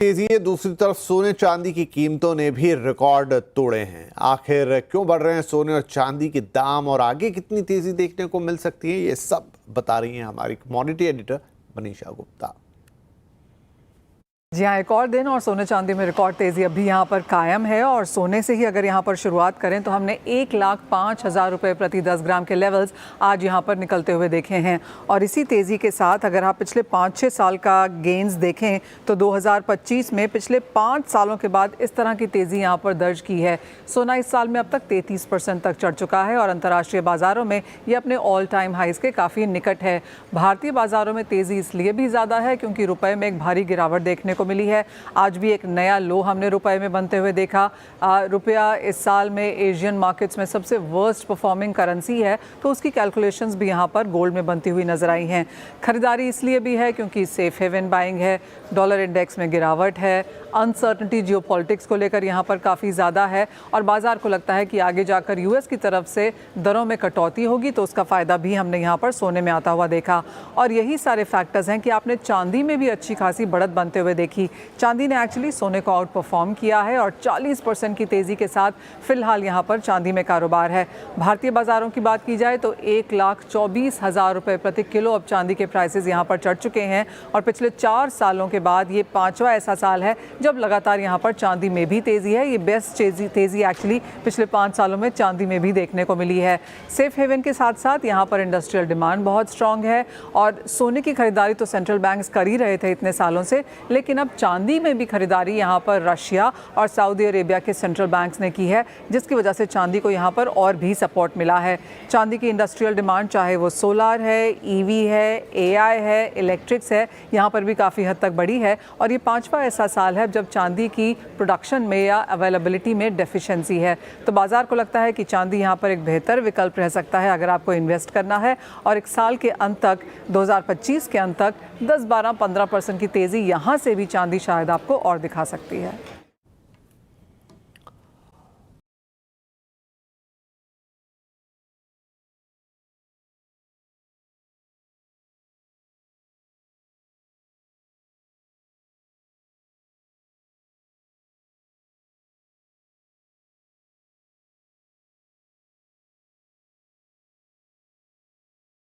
तेजी है। दूसरी तरफ सोने चांदी की कीमतों ने भी रिकॉर्ड तोड़े हैं। आखिर क्यों बढ़ रहे हैं सोने और चांदी के दाम और आगे कितनी तेजी देखने को मिल सकती है, ये सब बता रही हैं हमारी कमोडिटी एडिटर मनीषा गुप्ता। जी हाँ, एक और दिन और सोने चांदी में रिकॉर्ड तेज़ी अभी यहाँ पर कायम है। और सोने से ही अगर यहाँ पर शुरुआत करें तो हमने 1,05,000 रुपये प्रति 10 ग्राम के लेवल्स आज यहाँ पर निकलते हुए देखे हैं। और इसी तेज़ी के साथ अगर आप पिछले 5-6 साल का गेंस देखें तो 2025 में पिछले 5 सालों के बाद इस तरह की तेज़ी यहाँ पर दर्ज की है। सोना इस साल में अब तक 33% तक चढ़ चुका है और अंतर्राष्ट्रीय बाज़ारों में ये अपने ऑल टाइम हाइज़ के काफ़ी निकट है। भारतीय बाज़ारों में तेज़ी इसलिए भी ज़्यादा है क्योंकि रुपये में एक भारी गिरावट देखने को मिली है। आज भी एक नया लो हमने रुपए में बनते हुए देखा। रुपया इस साल में एशियन मार्केट्स में सबसे वर्स्ट परफॉर्मिंग करेंसी है, तो उसकी कैलकुलेशंस भी यहाँ पर गोल्ड में बनती हुई नजर आई हैं। खरीदारी इसलिए भी है क्योंकि सेफ हेवन बाइंग है, डॉलर इंडेक्स में गिरावट है, अनसर्टनिटी जियोपॉलिटिक्स को लेकर यहाँ पर काफ़ी ज़्यादा है और बाजार को लगता है कि आगे जाकर यूएस की तरफ से दरों में कटौती होगी तो उसका फ़ायदा भी हमने यहाँ पर सोने में आता हुआ देखा। और यही सारे फैक्टर्स हैं कि आपने चांदी में भी अच्छी खासी बढ़त बनते हुए देखी। चांदी ने एक्चुअली सोने को आउट परफॉर्म किया है और 40% की तेज़ी के साथ फिलहाल यहाँ पर चांदी में कारोबार है। भारतीय बाज़ारों की बात की जाए तो 1,24,000 रुपये प्रति किलो अब चांदी के प्राइसेस यहाँ पर चढ़ चुके हैं और पिछले 4 सालों के बाद ये 5वां ऐसा साल है जब लगातार यहाँ पर चांदी में भी तेज़ी है। ये बेस्ट तेज़ी एक्चुअली पिछले 5 सालों में चांदी में भी देखने को मिली है। सेफ हेवन के साथ साथ यहाँ पर इंडस्ट्रियल डिमांड बहुत स्ट्रॉन्ग है और सोने की खरीदारी तो सेंट्रल बैंक्स कर ही रहे थे इतने सालों से, लेकिन अब चांदी में भी खरीदारी यहाँ पर रशिया और सऊदी अरेबिया के सेंट्रल बैंक्स ने की है, जिसकी वजह से चांदी को यहाँ पर और भी सपोर्ट मिला है। चांदी की इंडस्ट्रियल डिमांड चाहे वो सोलार है, ईवी है, एआई है, इलेक्ट्रिक्स है, यहाँ पर भी काफ़ी हद तक बढ़ी है। और ये 5वां ऐसा साल है जब चांदी की प्रोडक्शन में या अवेलेबिलिटी में डेफिशिएंसी है। तो बाजार को लगता है कि चांदी यहाँ पर एक बेहतर विकल्प रह सकता है अगर आपको इन्वेस्ट करना है। और एक साल के अंत तक 2025 के अंत तक 10-12-15% की तेज़ी यहाँ से भी चांदी शायद आपको और दिखा सकती है।